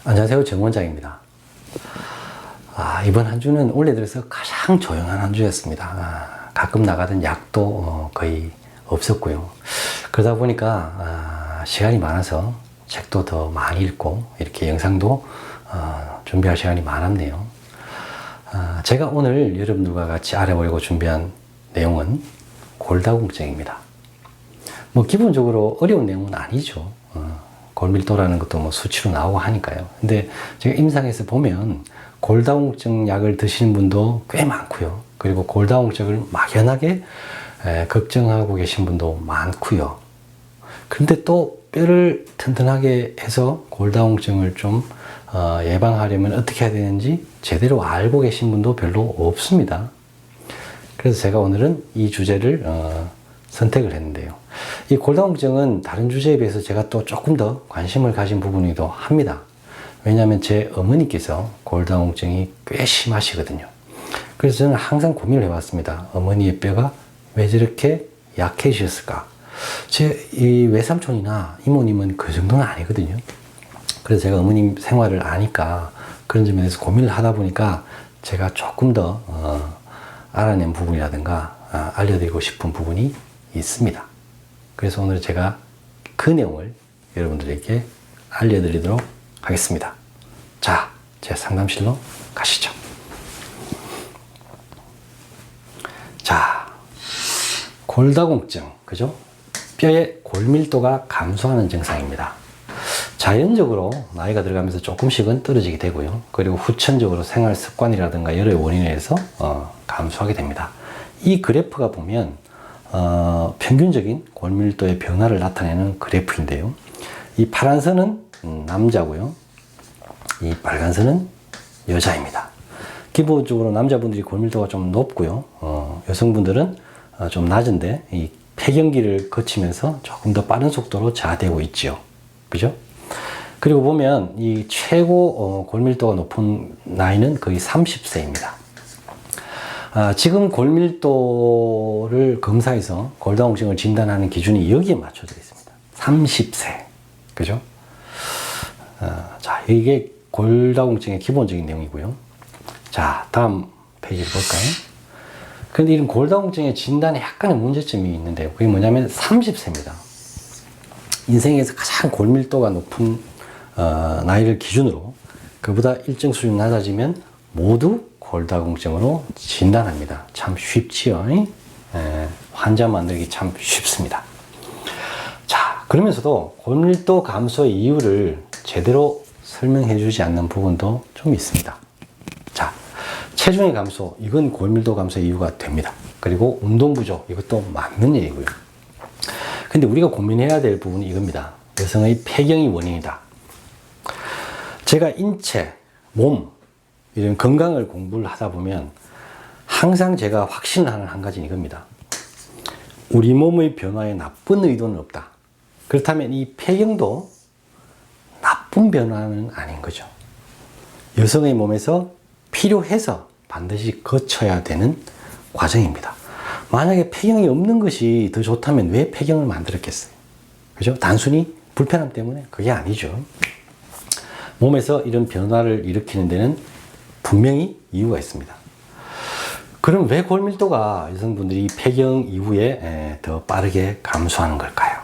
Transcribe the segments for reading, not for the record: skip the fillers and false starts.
안녕하세요. 정 원장입니다. 이번 한 주는 올해 들어서 가장 조용한 한 주였습니다. 가끔 나가던 약도 거의 없었고요. 그러다 보니까 시간이 많아서 책도 더 많이 읽고 이렇게 영상도 준비할 시간이 많았네요. 제가 오늘 여러분들과 같이 알아보려고 준비한 내용은 골다공증입니다. 기본적으로 어려운 내용은 아니죠. 골밀도라는 것도 수치로 나오고 하니까요. 근데 제가 임상에서 보면 골다공증 약을 드시는 분도 꽤 많고요. 그리고 골다공증을 막연하게 걱정하고 계신 분도 많고요. 그런데 또 뼈를 튼튼하게 해서 골다공증을 좀 예방하려면 어떻게 해야 되는지 제대로 알고 계신 분도 별로 없습니다. 그래서 제가 오늘은 이 주제를 선택을 했는데요. 이 골다공증은 다른 주제에 비해서 제가 또 조금 더 관심을 가진 부분이기도 합니다. 왜냐하면 제 어머니께서 골다공증이 꽤 심하시거든요. 그래서 저는 항상 고민을 해봤습니다. 어머니의 뼈가 왜 저렇게 약해지셨을까? 제 이 외삼촌이나 이모님은 그 정도는 아니거든요. 그래서 제가 어머님 생활을 아니까 그런 점에 대해서 고민을 하다 보니까 제가 조금 더 알아낸 부분이라든가 알려드리고 싶은 부분이 있습니다. 그래서 오늘 제가 그 내용을 여러분들에게 알려드리도록 하겠습니다. 자, 제 상담실로 가시죠. 자, 골다공증, 그죠? 뼈의 골밀도가 감소하는 증상입니다. 자연적으로 나이가 들어가면서 조금씩은 떨어지게 되고요. 그리고 후천적으로 생활 습관이라든가 여러 원인에 의해서 감소하게 됩니다. 이 그래프가 보면 평균적인 골밀도의 변화를 나타내는 그래프인데요. 이 파란 선은 남자고요. 이 빨간 선은 여자입니다. 기본적으로 남자분들이 골밀도가 좀 높고요. 여성분들은 좀 낮은데 이 폐경기를 거치면서 조금 더 빠른 속도로 자되고 있죠. 그죠? 그리고 보면 이 최고 골밀도가 높은 나이는 거의 30세입니다. 지금 골밀도를 검사해서 골다공증을 진단하는 기준이 여기에 맞춰져 있습니다. 30세. 그죠? 자, 이게 골다공증의 기본적인 내용이고요. 자, 다음 페이지를 볼까요? 그런데 이런 골다공증의 진단에 약간의 문제점이 있는데요. 그게 뭐냐면 30세입니다. 인생에서 가장 골밀도가 높은 나이를 기준으로 그보다 일정 수준 낮아지면 모두 골다공증으로 진단합니다. 참 쉽지요? 환자 만들기 참 쉽습니다. 자, 그러면서도 골밀도 감소의 이유를 제대로 설명해 주지 않는 부분도 좀 있습니다. 자, 체중의 감소, 이건 골밀도 감소의 이유가 됩니다. 그리고 운동 부족, 이것도 맞는 얘기고요. 근데 우리가 고민해야 될 부분이 이겁니다. 여성의 폐경이 원인이다. 제가 인체, 몸, 이런 건강을 공부를 하다 보면 항상 제가 확신을 하는 한 가지는 이겁니다. 우리 몸의 변화에 나쁜 의도는 없다. 그렇다면 이 폐경도 나쁜 변화는 아닌 거죠. 여성의 몸에서 필요해서 반드시 거쳐야 되는 과정입니다. 만약에 폐경이 없는 것이 더 좋다면 왜 폐경을 만들었겠어요? 그죠? 단순히 불편함 때문에? 그게 아니죠. 몸에서 이런 변화를 일으키는 데는 분명히 이유가 있습니다. 그럼 왜 골밀도가 여성분들이 폐경 이후에 더 빠르게 감소하는 걸까요?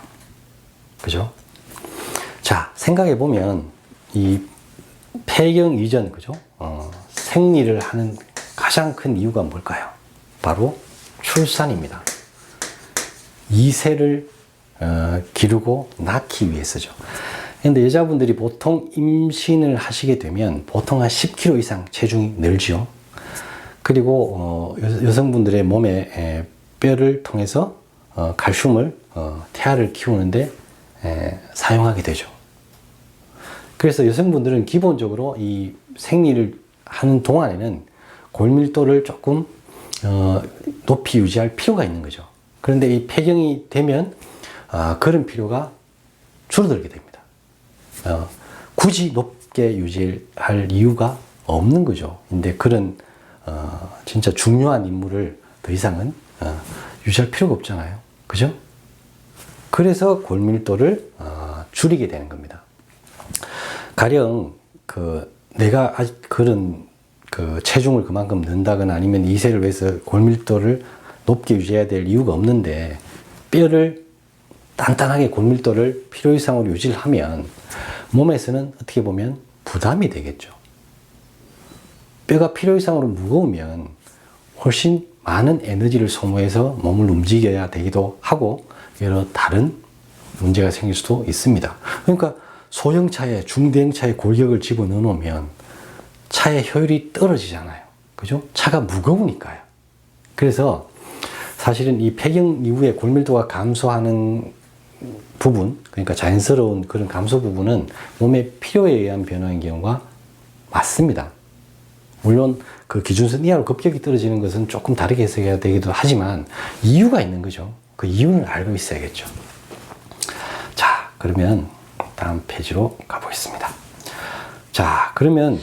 그죠? 자, 생각해 보면 이 폐경 이전, 그죠? 생리를 하는 가장 큰 이유가 뭘까요? 바로 출산입니다. 2세를 기르고 낳기 위해서죠. 근데 여자분들이 보통 임신을 하시게 되면 보통 한 10kg 이상 체중이 늘죠. 그리고 여성분들의 몸에 뼈를 통해서 칼슘을 태아를 키우는데 사용하게 되죠. 그래서 여성분들은 기본적으로 이 생리를 하는 동안에는 골밀도를 조금 높이 유지할 필요가 있는 거죠. 그런데 이 폐경이 되면 그런 필요가 줄어들게 됩니다. 굳이 높게 유지할 이유가 없는 거죠. 근데 그런 진짜 중요한 임무를 더 이상은 유지할 필요가 없잖아요. 그죠? 그래서 골밀도를 줄이게 되는 겁니다. 가령 내가 아직 그런 체중을 그만큼 넣는다거나 아니면 이세를 위해서 골밀도를 높게 유지해야 될 이유가 없는데 뼈를 단단하게 골밀도를 필요 이상으로 유지를 하면 몸에서는 어떻게 보면 부담이 되겠죠. 뼈가 필요 이상으로 무거우면 훨씬 많은 에너지를 소모해서 몸을 움직여야 되기도 하고 여러 다른 문제가 생길 수도 있습니다. 그러니까 소형차에 중대형차에 골격을 집어넣어 놓으면 차의 효율이 떨어지잖아요. 그죠? 차가 무거우니까요. 그래서 사실은 이 폐경 이후에 골밀도가 감소하는 부분, 그러니까 자연스러운 그런 감소 부분은 몸의 필요에 의한 변화인 경우가 많습니다. 물론 그 기준선 이하로 급격히 떨어지는 것은 조금 다르게 해석해야 되기도 하지만 이유가 있는 거죠. 그 이유는 알고 있어야겠죠. 자, 그러면 다음 페이지로 가보겠습니다. 자, 그러면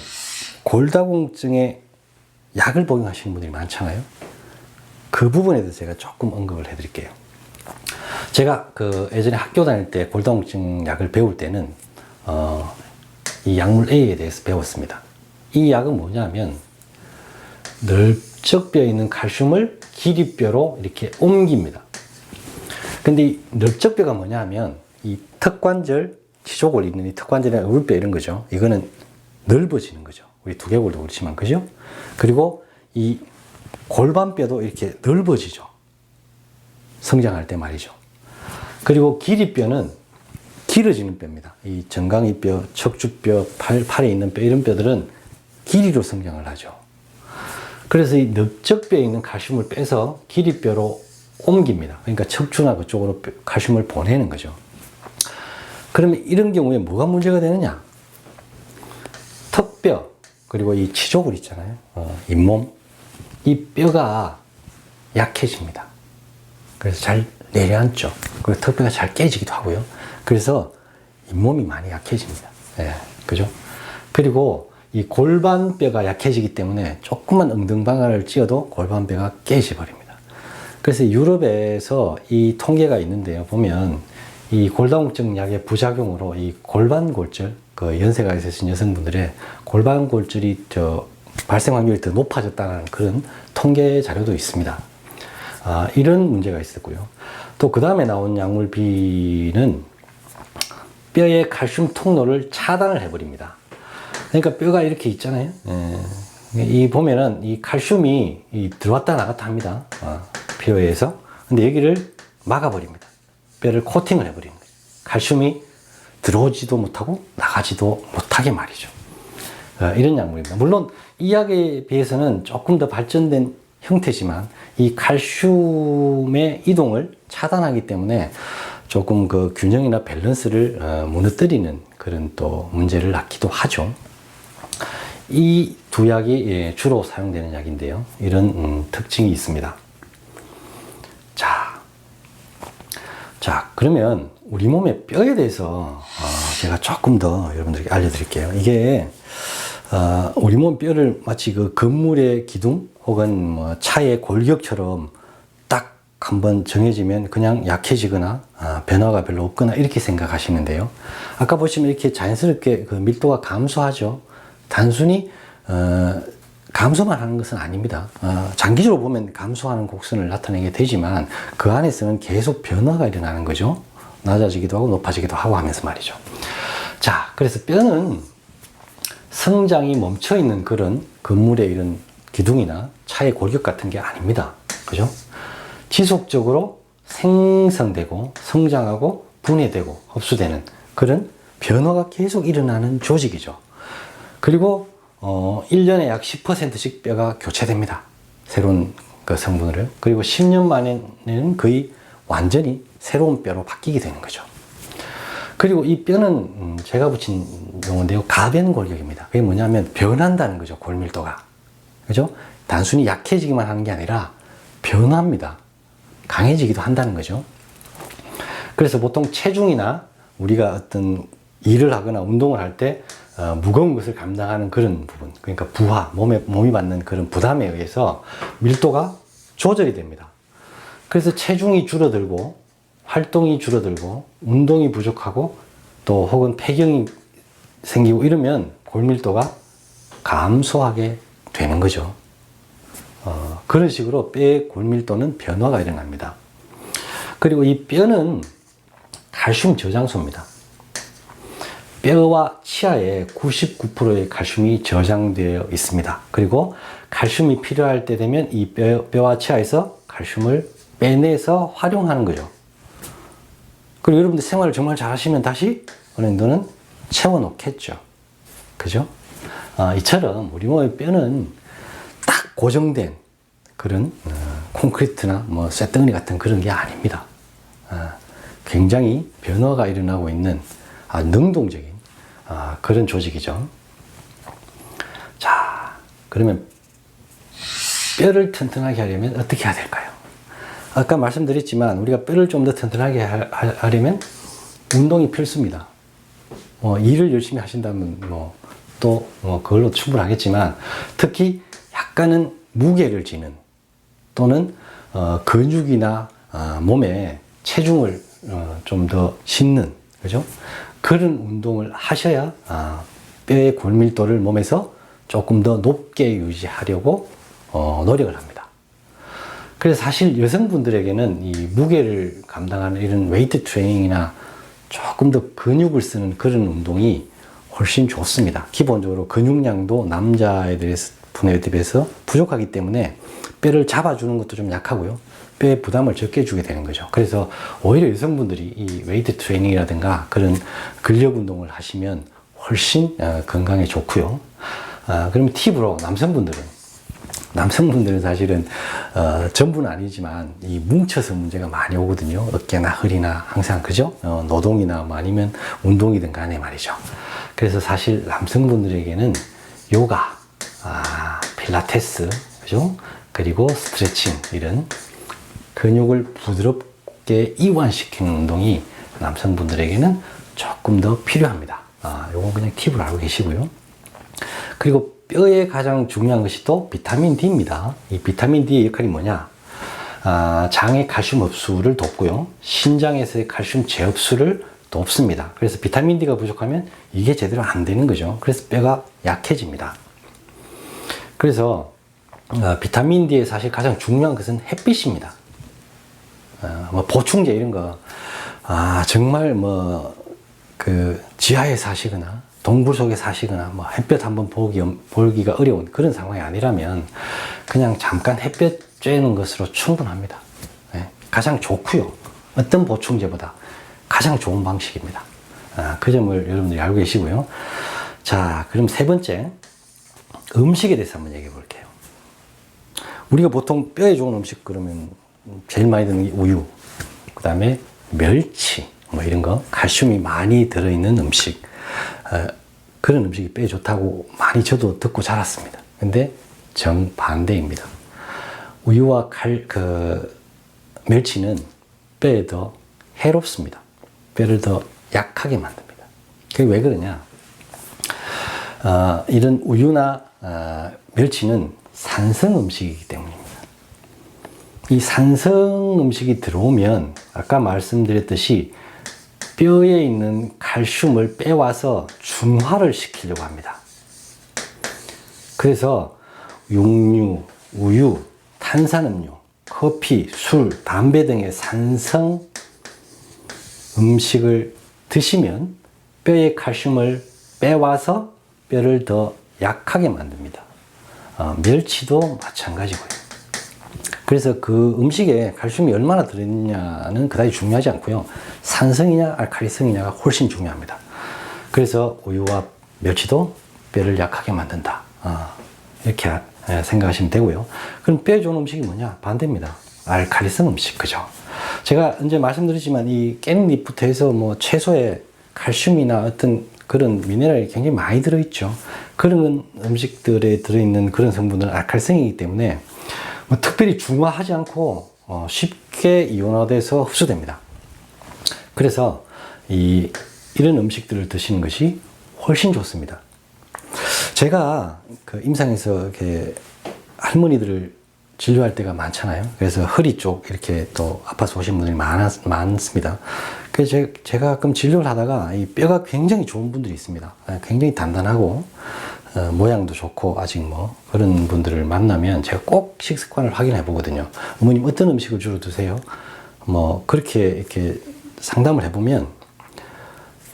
골다공증에 약을 복용하시는 분들이 많잖아요. 그 부분에 대해서 제가 조금 언급을 해드릴게요. 제가 예전에 학교 다닐 때 골다공증 약을 배울 때는 이 약물 A에 대해서 배웠습니다. 이 약은 뭐냐면 넓적뼈에 있는 칼슘을 기립뼈로 이렇게 옮깁니다. 근데 이 넓적뼈가 뭐냐면 이 턱관절, 치조골 있는 이 턱관절이나 어울뼈 이런 거죠. 이거는 넓어지는 거죠. 우리 두개골도 그렇지만, 그죠? 그리고 이 골반뼈도 이렇게 넓어지죠. 성장할 때 말이죠. 그리고 기립뼈는 길어지는 뼈입니다. 이 정강이뼈, 척추뼈, 팔에 있는 뼈, 이런 뼈들은 길이로 성장을 하죠. 그래서 이 넓적뼈에 있는 칼슘을 빼서 기립뼈로 옮깁니다. 그러니까 척추나 그쪽으로 칼슘을 보내는 거죠. 그러면 이런 경우에 뭐가 문제가 되느냐? 턱뼈, 그리고 이 치조골 있잖아요. 잇몸. 이 뼈가 약해집니다. 그래서 잘 내려앉죠. 그리고 턱뼈가 잘 깨지기도 하고요. 그래서 잇몸이 많이 약해집니다. 예, 그죠? 그리고 이 골반뼈가 약해지기 때문에 조금만 엉덩방아를 찧어도 골반뼈가 깨져버립니다. 그래서 유럽에서 이 통계가 있는데요. 보면 이 골다공증 약의 부작용으로 이 골반골절, 연세가 있으신 여성분들의 골반골절이 발생 확률이 더 높아졌다는 그런 통계 자료도 있습니다. 이런 문제가 있었고요. 또 그 다음에 나온 약물 B는 뼈의 칼슘 통로를 차단을 해버립니다. 그러니까 뼈가 이렇게 있잖아요. 이 보면은 이 칼슘이 들어왔다 나갔다 합니다. 피로에 의해서. 근데 여기를 막아버립니다. 뼈를 코팅을 해버리는 거예요. 칼슘이 들어오지도 못하고 나가지도 못하게 말이죠. 이런 약물입니다. 물론 이 약에 비해서는 조금 더 발전된 형태지만 이 칼슘의 이동을 차단하기 때문에 조금 그 균형이나 밸런스를 무너뜨리는 그런 또 문제를 낳기도 하죠. 이 두 약이 주로 사용되는 약인데요. 이런 특징이 있습니다. 자, 그러면 우리 몸의 뼈에 대해서 제가 조금 더 여러분들에게 알려드릴게요. 이게 우리 몸 뼈를 마치 그 건물의 기둥 혹은 뭐 차의 골격처럼 딱 한번 정해지면 그냥 약해지거나 변화가 별로 없거나 이렇게 생각하시는데요. 아까 보시면 이렇게 자연스럽게 그 밀도가 감소하죠. 단순히 감소만 하는 것은 아닙니다. 장기적으로 보면 감소하는 곡선을 나타내게 되지만 그 안에서는 계속 변화가 일어나는 거죠. 낮아지기도 하고 높아지기도 하고 하면서 말이죠. 자, 그래서 뼈는 성장이 멈춰있는 그런 건물의 이런 기둥이나 차의 골격 같은 게 아닙니다. 그죠? 지속적으로 생성되고 성장하고 분해되고 흡수되는 그런 변화가 계속 일어나는 조직이죠. 그리고 1년에 약 10%씩 뼈가 교체됩니다. 새로운 그 성분으로. 그리고 10년 만에는 거의 완전히 새로운 뼈로 바뀌게 되는 거죠. 그리고 이 뼈는 제가 붙인 용어인데요. 가변골격입니다. 그게 뭐냐면 변한다는 거죠. 골밀도가. 그죠? 단순히 약해지기만 하는 게 아니라 변합니다. 강해지기도 한다는 거죠. 그래서 보통 체중이나 우리가 어떤 일을 하거나 운동을 할 때 무거운 것을 감당하는 그런 부분, 그러니까 부하, 몸이 받는 그런 부담에 의해서 밀도가 조절이 됩니다. 그래서 체중이 줄어들고 활동이 줄어들고 운동이 부족하고 또 혹은 폐경이 생기고 이러면 골밀도가 감소하게 되는 거죠. 그런 식으로 뼈의 골밀도는 변화가 일어납니다. 그리고 이 뼈는 칼슘 저장소입니다. 뼈와 치아에 99%의 칼슘이 저장되어 있습니다. 그리고 칼슘이 필요할 때 되면 이 뼈와 치아에서 칼슘을 빼내서 활용하는 거죠. 그리고 여러분들 생활을 정말 잘 하시면 다시 어느 정도는 채워놓겠죠. 그죠? 이처럼 우리 몸의 뼈는 딱 고정된 그런 콘크리트나 뭐 쇳덩어리 같은 그런 게 아닙니다. 굉장히 변화가 일어나고 있는 능동적인 그런 조직이죠. 자, 그러면 뼈를 튼튼하게 하려면 어떻게 해야 될까요? 아까 말씀드렸지만 우리가 뼈를 좀 더 튼튼하게 하려면 운동이 필수입니다. 일을 열심히 하신다면 또 그걸로 충분하겠지만 특히 약간은 무게를 지는 또는 근육이나 몸에 체중을 좀 더 싣는 그죠? 그런 운동을 하셔야 뼈의 골밀도를 몸에서 조금 더 높게 유지하려고 노력을 합니다. 그래서 사실 여성분들에게는 이 무게를 감당하는 이런 웨이트 트레이닝이나 조금 더 근육을 쓰는 그런 운동이 훨씬 좋습니다. 기본적으로 근육량도 남자분에 비해서 부족하기 때문에 뼈를 잡아주는 것도 좀 약하고요. 뼈에 부담을 적게 주게 되는 거죠. 그래서 오히려 여성분들이 이 웨이트 트레이닝이라든가 그런 근력 운동을 하시면 훨씬 건강에 좋고요. 그러면 팁으로 남성분들은 사실은 전부는 아니지만 이 뭉쳐서 문제가 많이 오거든요. 어깨나 허리나 항상 그죠? 노동이나 뭐 아니면 운동이든 간에 말이죠. 그래서 사실 남성분들에게는 요가, 필라테스, 그죠? 그리고 스트레칭 이런 근육을 부드럽게 이완시키는 운동이 남성분들에게는 조금 더 필요합니다. 요건 그냥 팁을 알고 계시고요. 그리고 뼈에 가장 중요한 것이 또 비타민 D입니다. 이 비타민 D의 역할이 뭐냐? 장의 칼슘 흡수를 돕고요. 신장에서의 칼슘 재흡수를 돕습니다. 그래서 비타민 D가 부족하면 이게 제대로 안 되는 거죠. 그래서 뼈가 약해집니다. 그래서 비타민 D의 사실 가장 중요한 것은 햇빛입니다. 보충제 이런 거 정말 지하에 사시거나 동굴 속에 사시거나 햇볕 한번 보기가 어려운 그런 상황이 아니라면 그냥 잠깐 햇볕 쬐는 것으로 충분합니다. 가장 좋고요. 어떤 보충제보다 가장 좋은 방식입니다. 그 점을 여러분들이 알고 계시고요. 자, 그럼 세 번째 음식에 대해서 한번 얘기해 볼게요. 우리가 보통 뼈에 좋은 음식 그러면 제일 많이 드는 게 우유, 그 다음에 멸치 이런 거 칼슘이 많이 들어있는 음식, 그런 음식이 뼈에 좋다고 많이 저도 듣고 자랐습니다. 근데 정반대입니다. 우유와 멸치는 뼈에 더 해롭습니다. 뼈를 더 약하게 만듭니다. 그게 왜 그러냐? 이런 우유나 멸치는 산성 음식이기 때문입니다. 이 산성 음식이 들어오면 아까 말씀드렸듯이 뼈에 있는 칼슘을 빼와서 중화를 시키려고 합니다. 그래서 육류, 우유, 탄산음료, 커피, 술, 담배 등의 산성 음식을 드시면 뼈의 칼슘을 빼와서 뼈를 더 약하게 만듭니다. 멸치도 마찬가지고요. 그래서 그 음식에 칼슘이 얼마나 들어있느냐는 그다지 중요하지 않고요. 산성이냐 알칼리성이냐가 훨씬 중요합니다. 그래서 우유와 멸치도 뼈를 약하게 만든다. 이렇게 생각하시면 되고요. 그럼 뼈에 좋은 음식이 뭐냐? 반대입니다. 알칼리성 음식, 그죠? 제가 언제 말씀드리지만 이 깻잎부터 해서 채소에 칼슘이나 어떤 그런 미네랄이 굉장히 많이 들어있죠. 그런 음식들에 들어있는 그런 성분들은 알칼리성이기 때문에 특별히 중화하지 않고 쉽게 이온화돼서 흡수됩니다. 그래서 이런 음식들을 드시는 것이 훨씬 좋습니다. 제가 임상에서 이렇게 할머니들을 진료할 때가 많잖아요. 그래서 허리 쪽 이렇게 또 아파서 오신 분들이 많습니다. 그래서 제가 가끔 진료를 하다가 이 뼈가 굉장히 좋은 분들이 있습니다. 굉장히 단단하고 모양도 좋고 아직 뭐 그런 분들을 만나면 제가 꼭 식습관을 확인해 보거든요. 어머님 어떤 음식을 주로 드세요? 뭐 그렇게 이렇게 상담을 해보면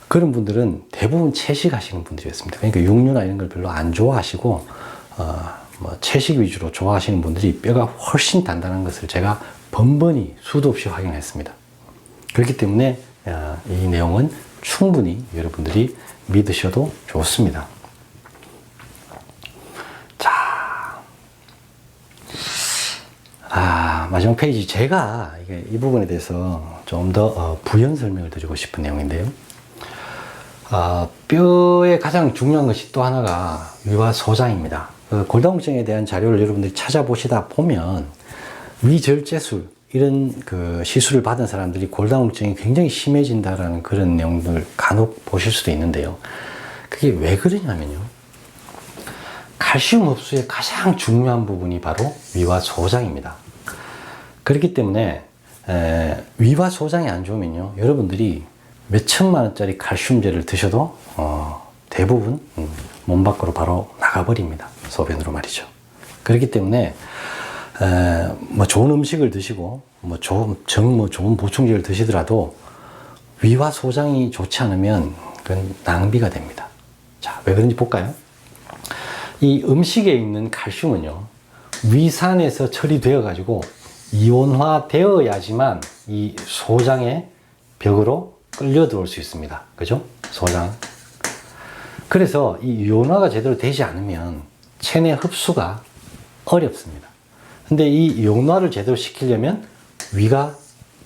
그런 분들은 대부분 채식하시는 분들이었습니다. 그러니까 육류나 이런 걸 별로 안 좋아하시고 뭐 채식 위주로 좋아하시는 분들이 뼈가 훨씬 단단한 것을 제가 번번이 수도 없이 확인했습니다. 그렇기 때문에 이 내용은 충분히 여러분들이 믿으셔도 좋습니다. 자, 마지막 페이지 제가 이 부분에 대해서 좀 더 부연 설명을 드리고 싶은 내용인데요. 뼈의 가장 중요한 것이 또 하나가 위와 소장입니다. 골다공증에 대한 자료를 여러분들이 찾아보시다 보면 위절제술 이런 그 시술을 받은 사람들이 골다공증이 굉장히 심해진다라는 그런 내용들 간혹 보실 수도 있는데요. 그게 왜 그러냐면요. 칼슘 흡수의 가장 중요한 부분이 바로 위와 소장입니다. 그렇기 때문에 위와 소장이 안 좋으면요. 여러분들이 몇 천만 원짜리 칼슘제를 드셔도 대부분 몸 밖으로 바로 나가버립니다. 소변으로 말이죠. 그렇기 때문에 뭐 좋은 음식을 드시고 뭐 좋은 보충제를 드시더라도 위와 소장이 좋지 않으면 그건 낭비가 됩니다. 자, 왜 그런지 볼까요? 이 음식에 있는 칼슘은요, 위산에서 처리되어 가지고 이온화 되어야지만 이 소장의 벽으로 끌려 들어올 수 있습니다. 그죠? 소장. 그래서 이 이온화가 제대로 되지 않으면 체내 흡수가 어렵습니다. 근데 이 이온화를 제대로 시키려면 위가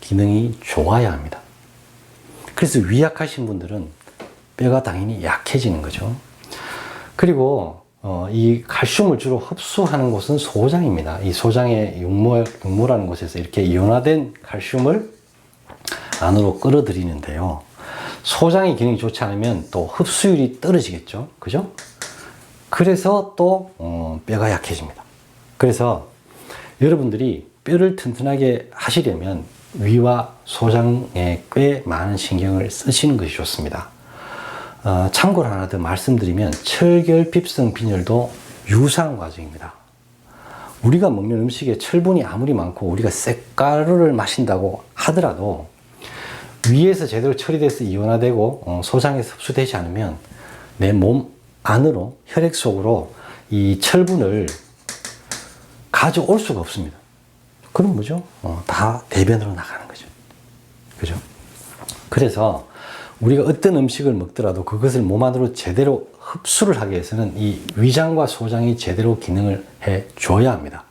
기능이 좋아야 합니다. 그래서 위 약하신 분들은 뼈가 당연히 약해지는 거죠. 그리고 이 칼슘을 주로 흡수하는 곳은 소장입니다. 이 소장의 육모라는 곳에서 이렇게 이온화된 칼슘을 안으로 끌어들이는데요. 소장의 기능이 좋지 않으면 또 흡수율이 떨어지겠죠. 그죠? 그래서 또 뼈가 약해집니다. 그래서 여러분들이 뼈를 튼튼하게 하시려면 위와 소장에 꽤 많은 신경을 쓰시는 것이 좋습니다. 참고로 하나 더 말씀드리면 철결핍성 빈혈도 유사한 과정입니다. 우리가 먹는 음식에 철분이 아무리 많고 우리가 쇳가루를 마신다고 하더라도 위에서 제대로 처리돼서 이온화되고 소장에서 흡수되지 않으면 내 몸 안으로 혈액 속으로 이 철분을 가져올 수가 없습니다. 그럼 뭐죠? 다 대변으로 나가는 거죠. 그죠? 그래서 우리가 어떤 음식을 먹더라도 그것을 몸 안으로 제대로 흡수를 하기 위해서는 이 위장과 소장이 제대로 기능을 해 줘야 합니다.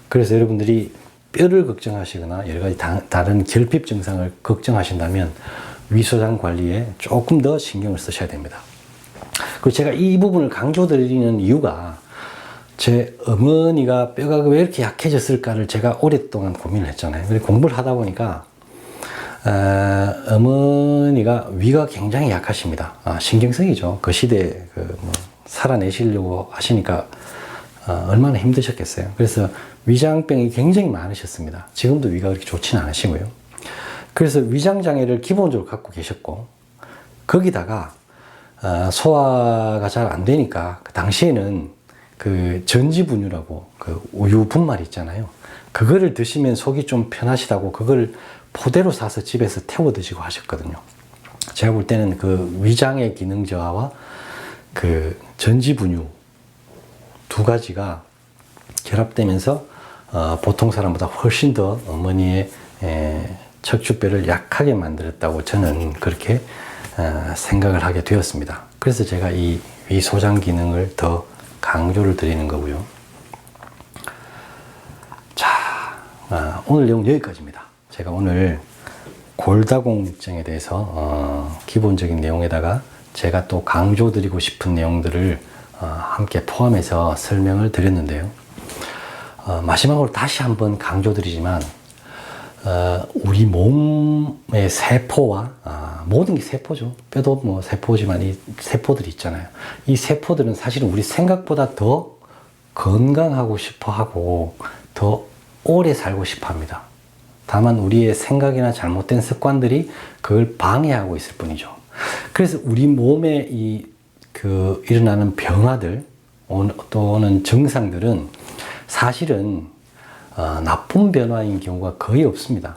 그래서 여러분들이 뼈를 걱정하시거나 여러 가지 다른 결핍 증상을 걱정하신다면 위소장 관리에 조금 더 신경을 쓰셔야 됩니다. 그리고 제가 이 부분을 강조드리는 이유가 제 어머니가 뼈가 왜 이렇게 약해졌을까를 제가 오랫동안 고민을 했잖아요. 그래서 공부를 하다 보니까 어머니가 위가 굉장히 약하십니다. 신경성이죠. 그 시대에 살아내시려고 하시니까 얼마나 힘드셨겠어요. 그래서 위장병이 굉장히 많으셨습니다. 지금도 위가 그렇게 좋지는 않으시고요. 그래서 위장장애를 기본적으로 갖고 계셨고, 거기다가 소화가 잘 안 되니까 그 당시에는 그 전지분유라고 그 우유 분말 있잖아요. 그거를 드시면 속이 좀 편하시다고 그걸 포대로 사서 집에서 태워 드시고 하셨거든요. 제가 볼 때는 그 위장의 기능 저하와 그 전지분유 두 가지가 결합되면서 보통 사람보다 훨씬 더 어머니의 척추뼈를 약하게 만들었다고 저는 그렇게 생각을 하게 되었습니다. 그래서 제가 이 위소장 기능을 더 강조를 드리는 거고요. 자, 오늘 내용 여기까지입니다. 제가 오늘 골다공증에 대해서 기본적인 내용에다가 제가 또 강조드리고 싶은 내용들을 함께 포함해서 설명을 드렸는데요. 마지막으로 다시 한번 강조드리지만 우리 몸의 세포와 모든 게 세포죠. 뼈도 뭐 세포지만 이 세포들이 있잖아요. 이 세포들은 사실은 우리 생각보다 더 건강하고 싶어 하고 더 오래 살고 싶어 합니다. 다만 우리의 생각이나 잘못된 습관들이 그걸 방해하고 있을 뿐이죠. 그래서 우리 몸에 일어나는 변화들 또는 증상들은 사실은 나쁜 변화인 경우가 거의 없습니다.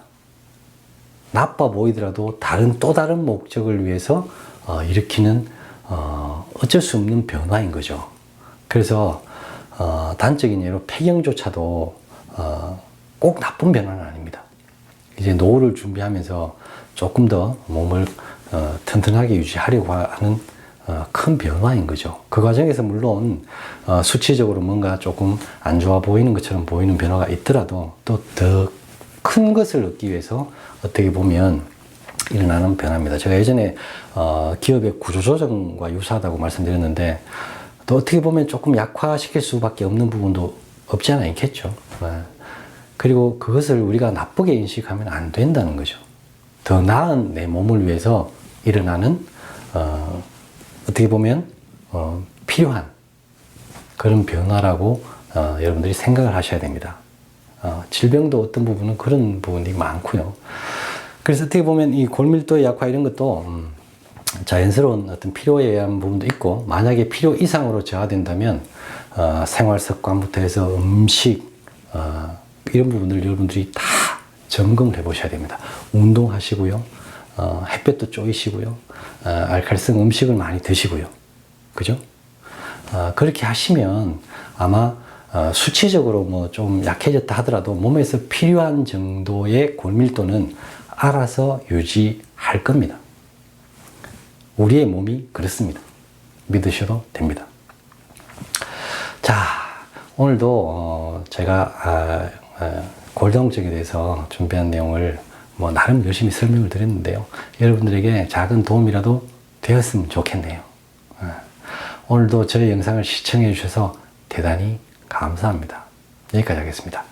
나빠 보이더라도 또 다른 목적을 위해서 일으키는 어쩔 수 없는 변화인 거죠. 그래서 단적인 예로 폐경조차도 꼭 나쁜 변화는 아닙니다. 이제 노후를 준비하면서 조금 더 몸을 튼튼하게 유지하려고 하는 큰 변화인 거죠. 그 과정에서 물론 수치적으로 뭔가 조금 안 좋아 보이는 것처럼 보이는 변화가 있더라도 또 더 큰 것을 얻기 위해서 어떻게 보면 일어나는 변화입니다. 제가 예전에 기업의 구조조정과 유사하다고 말씀드렸는데 또 어떻게 보면 조금 약화시킬 수밖에 없는 부분도 없지 않아 있겠죠. 그리고 그것을 우리가 나쁘게 인식하면 안 된다는 거죠. 더 나은 내 몸을 위해서 일어나는 어떻게 보면 필요한 그런 변화라고 여러분들이 생각을 하셔야 됩니다. 질병도 어떤 부분은 그런 부분이 많고요. 그래서 어떻게 보면 이 골밀도의 약화 이런 것도 자연스러운 어떤 필요에 의한 부분도 있고, 만약에 필요 이상으로 저하된다면 생활 습관부터 해서 음식 이런 부분들 여러분들이 다 점검을 해보셔야 됩니다. 운동하시고요, 햇볕도 쬐이시고요, 알칼리성 음식을 많이 드시고요, 그죠? 그렇게 하시면 아마 수치적으로 뭐 좀 약해졌다 하더라도 몸에서 필요한 정도의 골밀도는 알아서 유지할 겁니다. 우리의 몸이 그렇습니다. 믿으셔도 됩니다. 자, 오늘도 제가 골다공증에 대해서 준비한 내용을 뭐 나름 열심히 설명을 드렸는데요. 여러분들에게 작은 도움이라도 되었으면 좋겠네요. 오늘도 저희 영상을 시청해 주셔서 대단히 감사합니다. 여기까지 하겠습니다.